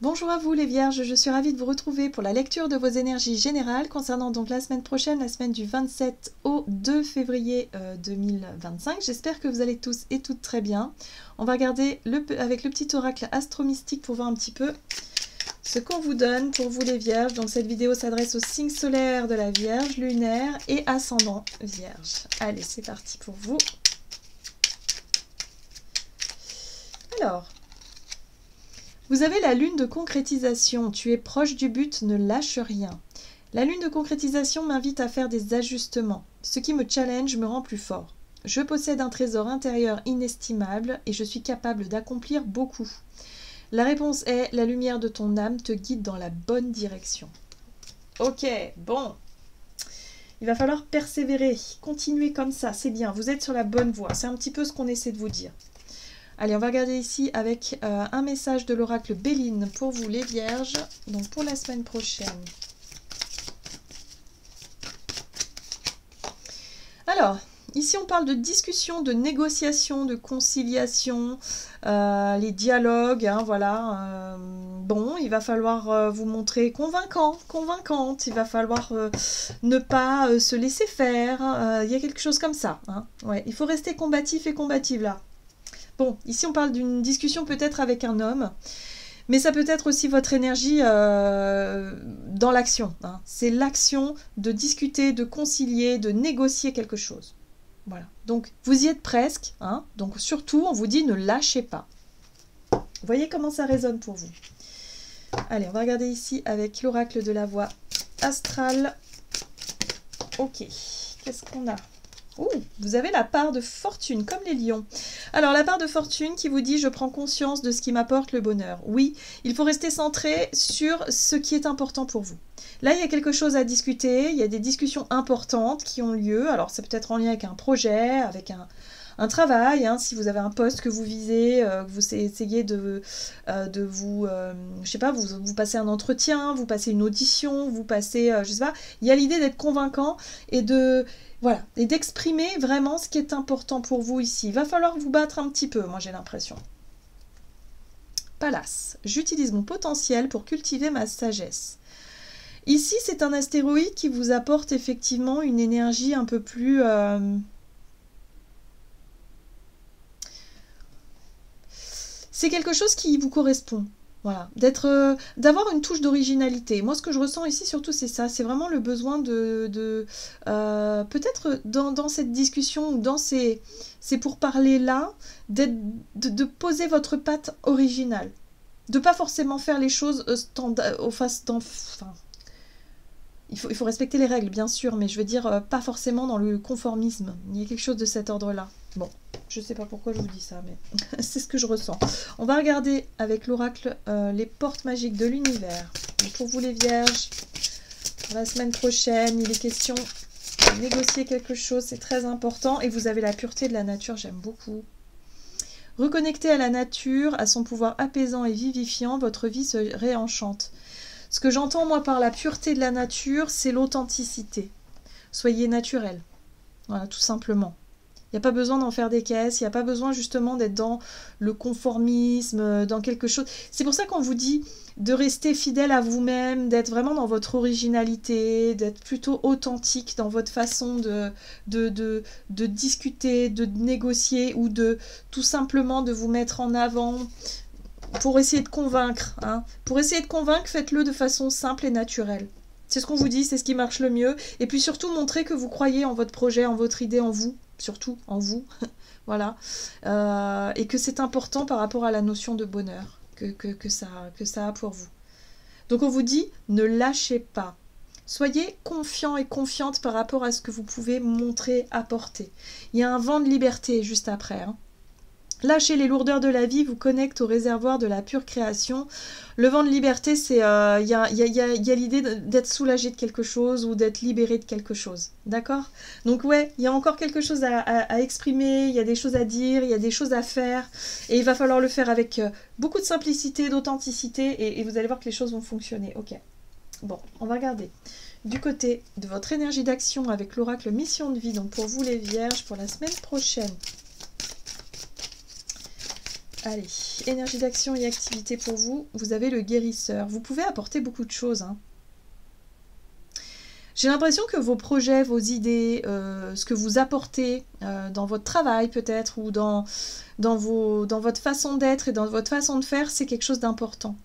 Bonjour à vous les Vierges, je suis ravie de vous retrouver pour la lecture de vos énergies générales concernant donc la semaine prochaine, la semaine du 27 au 2 février 2025. J'espère que vous allez tous et toutes très bien. On va regarder avec le petit oracle astro-mystique pour voir un petit peu ce qu'on vous donne pour vous les Vierges. Donc cette vidéo s'adresse au signe solaire de la Vierge, lunaire et ascendant Vierge. Allez, c'est parti pour vous. Alors... vous avez la lune de concrétisation, tu es proche du but, ne lâche rien. La lune de concrétisation m'invite à faire des ajustements. Ce qui me challenge me rend plus fort. Je possède un trésor intérieur inestimable et je suis capable d'accomplir beaucoup. La réponse est, la lumière de ton âme te guide dans la bonne direction. Ok, bon. Il va falloir persévérer, continuer comme ça, c'est bien, vous êtes sur la bonne voie. C'est un petit peu ce qu'on essaie de vous dire. Allez, on va regarder ici avec un message de l'oracle Béline pour vous les Vierges, donc pour la semaine prochaine. Alors, ici on parle de discussion, de négociation, de conciliation, les dialogues, hein, voilà. Bon, il va falloir vous montrer convaincant, convaincante, il va falloir ne pas se laisser faire, il y a quelque chose comme ça. Hein. Ouais, il faut rester combatif et combative là. Bon, ici on parle d'une discussion peut-être avec un homme, mais ça peut être aussi votre énergie dans l'action. Hein. C'est l'action de discuter, de concilier, de négocier quelque chose. Voilà. Donc vous y êtes presque. Hein. Donc surtout, on vous dit ne lâchez pas. Vous voyez comment ça résonne pour vous. Allez, on va regarder ici avec l'oracle de la voix astrale. Ok, qu'est-ce qu'on a ? Ouh, vous avez la part de fortune, comme les lions. Alors, la part de fortune qui vous dit « Je prends conscience de ce qui m'apporte le bonheur ». Oui, il faut rester centré sur ce qui est important pour vous. Là, il y a quelque chose à discuter, il y a des discussions importantes qui ont lieu. Alors, c'est peut-être en lien avec un projet, avec un travail, hein, si vous avez un poste que vous visez, que vous essayez de vous, je sais pas, vous passez un entretien, vous passez une audition, vous passez, je sais pas, il y a l'idée d'être convaincant et de... voilà, et d'exprimer vraiment ce qui est important pour vous ici. Il va falloir vous battre un petit peu, moi j'ai l'impression. Pallas, j'utilise mon potentiel pour cultiver ma sagesse. Ici, c'est un astéroïde qui vous apporte effectivement une énergie un peu plus... c'est quelque chose qui vous correspond. Voilà, d'avoir une touche d'originalité. Moi, ce que je ressens ici, surtout, c'est ça. C'est vraiment le besoin peut-être dans cette discussion ou dans ces pourparlers-là, de poser votre patte originale. De pas forcément faire les choses il faut respecter les règles, bien sûr, mais je veux dire, pas forcément dans le conformisme. Il y a quelque chose de cet ordre-là. Bon, je sais pas pourquoi je vous dis ça, mais c'est ce que je ressens. On va regarder avec l'oracle les portes magiques de l'univers. Pour vous les Vierges, pour la semaine prochaine, il est question de négocier quelque chose, c'est très important. Et vous avez la pureté de la nature, j'aime beaucoup. Reconnectez à la nature, à son pouvoir apaisant et vivifiant, votre vie se réenchante. Ce que j'entends, moi, par la pureté de la nature, c'est l'authenticité. Soyez naturel. Voilà, tout simplement. Il n'y a pas besoin d'en faire des caisses, il n'y a pas besoin justement d'être dans le conformisme, dans quelque chose. C'est pour ça qu'on vous dit de rester fidèle à vous-même, d'être vraiment dans votre originalité, d'être plutôt authentique dans votre façon de discuter, de négocier ou de tout simplement de vous mettre en avant. Pour essayer de convaincre, hein. Pour essayer de convaincre, faites-le de façon simple et naturelle. C'est ce qu'on vous dit, c'est ce qui marche le mieux. Et puis surtout, montrez que vous croyez en votre projet, en votre idée, en vous. Surtout en vous. Voilà. Et que c'est important par rapport à la notion de bonheur que ça a pour vous. Donc on vous dit, ne lâchez pas. Soyez confiant et confiante par rapport à ce que vous pouvez montrer, apporter. Il y a un vent de liberté juste après, hein. Lâchez les lourdeurs de la vie, vous connecte au réservoir de la pure création. Le vent de liberté, c'est y a l'idée d'être soulagé de quelque chose ou d'être libéré de quelque chose. D'accord? Donc ouais, il y a encore quelque chose à exprimer, il y a des choses à dire, il y a des choses à faire. Et il va falloir le faire avec beaucoup de simplicité, d'authenticité, et vous allez voir que les choses vont fonctionner. Ok. Bon, on va regarder. Du côté de votre énergie d'action avec l'oracle mission de vie, donc pour vous les Vierges, pour la semaine prochaine. Allez, énergie d'action et activité pour vous. Vous avez le guérisseur. Vous pouvez apporter beaucoup de choses, hein. J'ai l'impression que vos projets, vos idées, ce que vous apportez dans votre travail peut-être, ou dans votre façon d'être et dans votre façon de faire, c'est quelque chose d'important.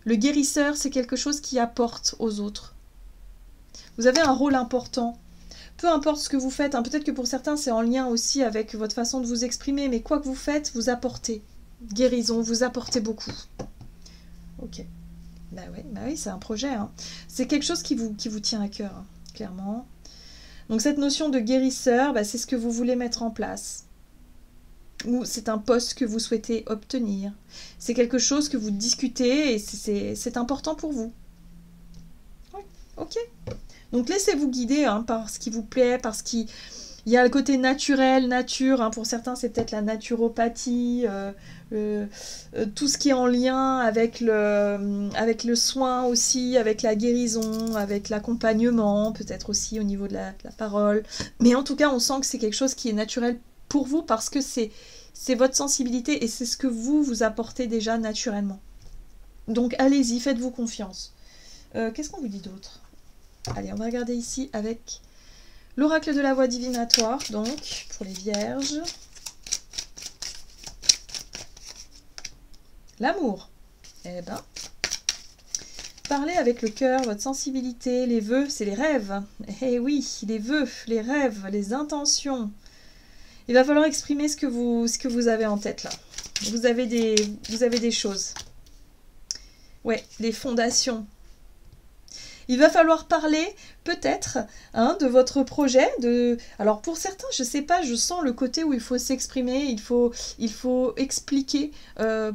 Le guérisseur, c'est quelque chose qui apporte aux autres. Vous avez un rôle important. Peu importe ce que vous faites, hein, peut-être que pour certains, c'est en lien aussi avec votre façon de vous exprimer, mais quoi que vous faites, vous apportez. Guérison, vous apportez beaucoup. Ok. Bah oui, c'est un projet, hein. C'est quelque chose qui vous tient à cœur, hein, clairement. Donc cette notion de guérisseur, bah, c'est ce que vous voulez mettre en place. Ou c'est un poste que vous souhaitez obtenir. C'est quelque chose que vous discutez et c'est important pour vous. Oui, ok. Donc laissez-vous guider, hein, par ce qui vous plaît, par ce qui... Il y a le côté naturel, nature, hein, pour certains c'est peut-être la naturopathie, tout ce qui est en lien avec le soin aussi, avec la guérison, avec l'accompagnement, peut-être aussi au niveau de la parole. Mais en tout cas, on sent que c'est quelque chose qui est naturel pour vous parce que c'est votre sensibilité et c'est ce que vous apportez déjà naturellement. Donc allez-y, faites-vous confiance. Qu'est-ce qu'on vous dit d'autre? Allez, on va regarder ici avec... l'oracle de la voie divinatoire, donc, pour les vierges. L'amour. Eh ben, parlez avec le cœur, votre sensibilité, les vœux, c'est les rêves. Eh oui, les vœux, les rêves, les intentions. Il va falloir exprimer ce que vous avez en tête, là. Vous avez des choses. Ouais, les fondations. Il va falloir parler peut-être, hein, de votre projet. Alors pour certains, je sais pas, je sens le côté où il faut s'exprimer, il faut expliquer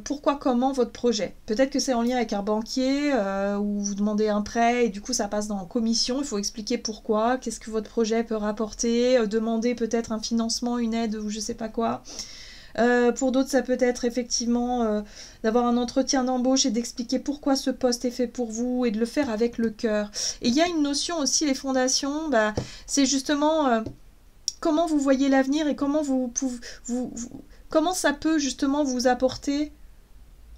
pourquoi, comment votre projet. Peut-être que c'est en lien avec un banquier où vous demandez un prêt et du coup ça passe dans commission. Il faut expliquer pourquoi, qu'est-ce que votre projet peut rapporter, demander peut-être un financement, une aide ou je sais pas quoi. Pour d'autres, ça peut être effectivement d'avoir un entretien d'embauche et d'expliquer pourquoi ce poste est fait pour vous et de le faire avec le cœur. Et il y a une notion aussi, les fondations, bah, c'est justement comment vous voyez l'avenir et comment comment ça peut justement vous apporter,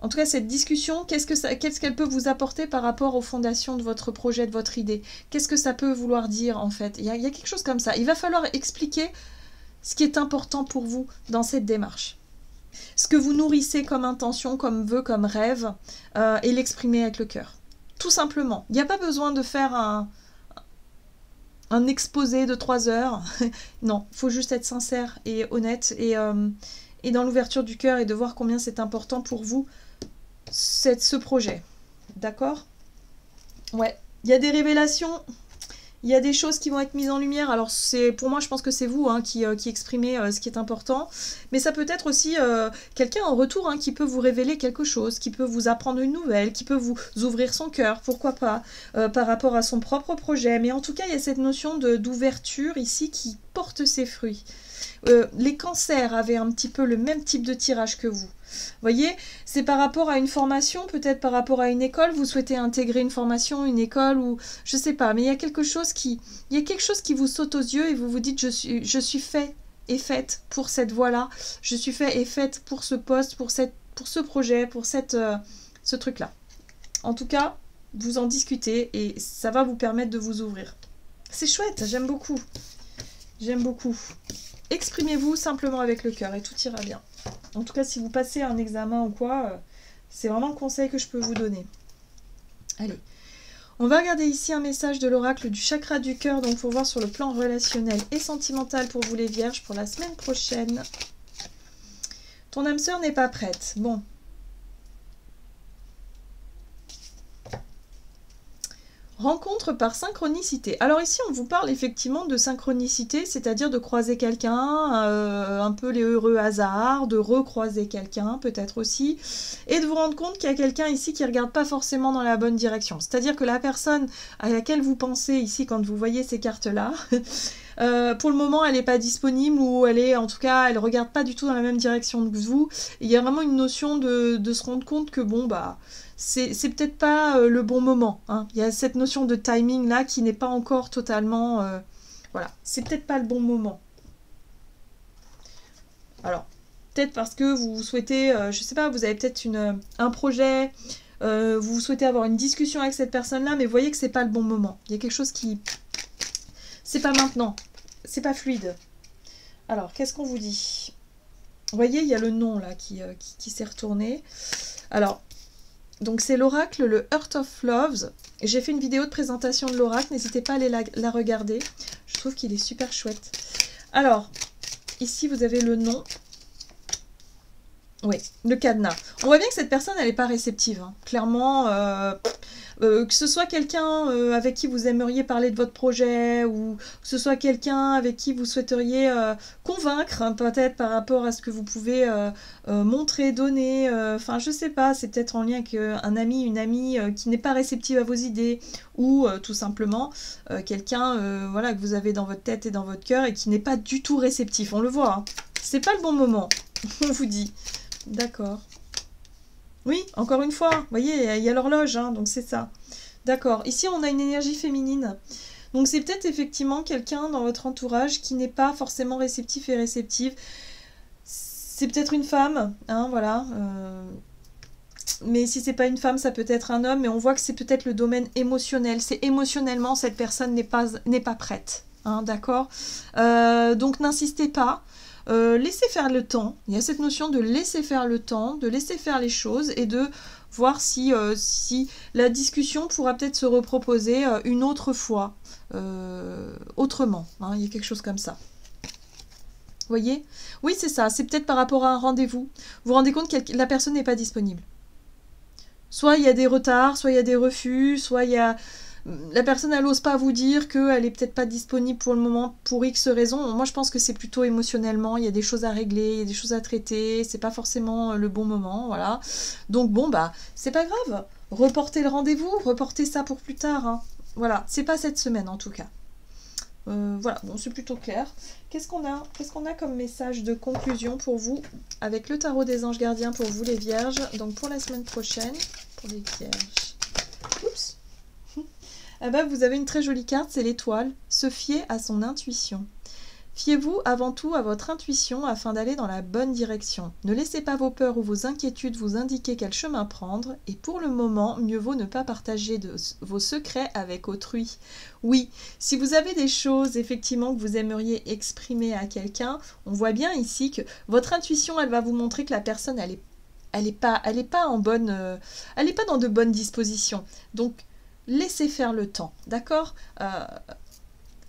en tout cas cette discussion, qu'est-ce qu'elle peut vous apporter par rapport aux fondations de votre projet, de votre idée. Qu'est-ce que ça peut vouloir dire en fait. Il y a quelque chose comme ça. Il va falloir expliquer ce qui est important pour vous dans cette démarche. Ce que vous nourrissez comme intention, comme vœu, comme rêve, et l'exprimer avec le cœur. Tout simplement. Il n'y a pas besoin de faire un exposé de 3 heures. Non, il faut juste être sincère et honnête et dans l'ouverture du cœur et de voir combien c'est important pour vous, ce projet. D'accord? Ouais. Il y a des révélations... Il y a des choses qui vont être mises en lumière. Alors, pour moi, je pense que c'est vous, hein, qui exprimez ce qui est important. Mais ça peut être aussi quelqu'un en retour, hein, qui peut vous révéler quelque chose, qui peut vous apprendre une nouvelle, qui peut vous ouvrir son cœur, pourquoi pas, par rapport à son propre projet. Mais en tout cas, il y a cette notion d'ouverture ici qui porte ses fruits. Les cancers avaient un petit peu le même type de tirage que vous. Voyez, c'est par rapport à une formation, peut-être par rapport à une école, vous souhaitez intégrer une formation, une école, ou je sais pas, mais il y a quelque chose qui vous saute aux yeux et vous vous dites je suis fait et faite pour cette voie-là, je suis fait et faite pour ce poste, pour ce projet, pour ce truc-là. En tout cas, vous en discutez et ça va vous permettre de vous ouvrir. C'est chouette, j'aime beaucoup. J'aime beaucoup. Exprimez-vous simplement avec le cœur et tout ira bien. En tout cas, si vous passez un examen ou quoi, c'est vraiment le conseil que je peux vous donner. Allez, on va regarder ici un message de l'oracle du chakra du cœur, donc pour voir sur le plan relationnel et sentimental pour vous les vierges pour la semaine prochaine. Ton âme sœur n'est pas prête. Bon. Rencontre par synchronicité. Alors ici, on vous parle effectivement de synchronicité, c'est-à-dire de croiser quelqu'un, un peu les heureux hasards, de recroiser quelqu'un peut-être aussi, et de vous rendre compte qu'il y a quelqu'un ici qui ne regarde pas forcément dans la bonne direction. C'est-à-dire que la personne à laquelle vous pensez ici quand vous voyez ces cartes-là, pour le moment, elle n'est pas disponible ou elle ne regarde pas du tout dans la même direction que vous. Il y a vraiment une notion de se rendre compte que bon, bah... c'est peut-être pas le bon moment. Hein. Il y a cette notion de timing là qui n'est pas encore totalement... voilà, c'est peut-être pas le bon moment. Alors, peut-être parce que vous souhaitez, je sais pas, vous avez peut-être un projet, vous souhaitez avoir une discussion avec cette personne-là, mais vous voyez que c'est pas le bon moment. Il y a quelque chose qui... C'est pas maintenant, c'est pas fluide. Alors, qu'est-ce qu'on vous dit? Vous voyez, il y a le nom là qui s'est retourné. Alors, donc c'est l'oracle, le Heart of Loves. J'ai fait une vidéo de présentation de l'oracle, n'hésitez pas à aller la regarder. Je trouve qu'il est super chouette. Alors, ici vous avez le nom. Oui, le cadenas. On voit bien que cette personne, elle n'est pas réceptive. Hein. Clairement, que ce soit quelqu'un avec qui vous aimeriez parler de votre projet, ou que ce soit quelqu'un avec qui vous souhaiteriez convaincre, hein, peut-être par rapport à ce que vous pouvez montrer, donner. Enfin, je sais pas, c'est peut-être en lien avec un ami, une amie qui n'est pas réceptive à vos idées, ou tout simplement quelqu'un voilà, que vous avez dans votre tête et dans votre cœur et qui n'est pas du tout réceptif. On le voit, hein. C'est pas le bon moment, on vous dit. D'accord. Oui, encore une fois, vous voyez, il y a l'horloge, hein, donc c'est ça. D'accord. Ici, on a une énergie féminine. Donc c'est peut-être effectivement quelqu'un dans votre entourage qui n'est pas forcément réceptif et réceptive. C'est peut-être une femme, hein, voilà. Mais si c'est pas une femme, ça peut être un homme, mais on voit que c'est peut-être le domaine émotionnel. C'est émotionnellement, cette personne n'est pas prête, hein, d'accord. Donc n'insistez pas. Laissez faire le temps, il y a cette notion de laisser faire le temps, de laisser faire les choses et de voir si la discussion pourra peut-être se reproposer une autre fois, autrement, hein, il y a quelque chose comme ça. Vous voyez? Oui, c'est ça, c'est peut-être par rapport à un rendez-vous. Vous vous rendez compte que la personne n'est pas disponible. Soit il y a des retards, soit il y a des refus, soit il y a... La personne, elle n'ose pas vous dire qu'elle n'est peut-être pas disponible pour le moment pour X raisons. Moi, je pense que c'est plutôt émotionnellement. Il y a des choses à régler, il y a des choses à traiter. C'est pas forcément le bon moment, voilà. Donc bon, bah, c'est pas grave. Reportez le rendez-vous, reportez ça pour plus tard. Hein. Voilà, c'est pas cette semaine en tout cas. Voilà, bon, c'est plutôt clair. Qu'est-ce qu'on a comme message de conclusion pour vous avec le tarot des anges gardiens pour vous les vierges? Donc pour la semaine prochaine, pour les vierges. Oups. Ah bah, vous avez une très jolie carte, c'est l'étoile. Se fier à son intuition. Fiez-vous avant tout à votre intuition afin d'aller dans la bonne direction. Ne laissez pas vos peurs ou vos inquiétudes vous indiquer quel chemin prendre. Et pour le moment, mieux vaut ne pas partager vos secrets avec autrui. Oui, si vous avez des choses effectivement que vous aimeriez exprimer à quelqu'un, on voit bien ici que votre intuition, elle va vous montrer que la personne, elle est pas en bonne, elle est pas dans de bonnes dispositions. Donc laissez faire le temps, d'accord?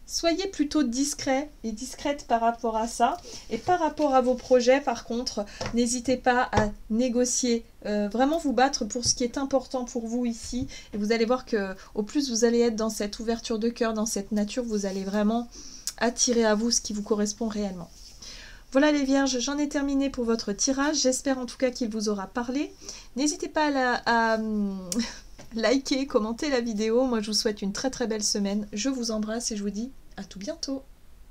Soyez plutôt discret et discrète par rapport à ça. Et par rapport à vos projets, par contre, n'hésitez pas à négocier, vraiment vous battre pour ce qui est important pour vous ici. Et vous allez voir que au plus vous allez être dans cette ouverture de cœur, dans cette nature, vous allez vraiment attirer à vous ce qui vous correspond réellement. Voilà les vierges, j'en ai terminé pour votre tirage. J'espère en tout cas qu'il vous aura parlé. N'hésitez pas à liker, commenter la vidéo. Moi, je vous souhaite une très très belle semaine. Je vous embrasse et je vous dis à tout bientôt.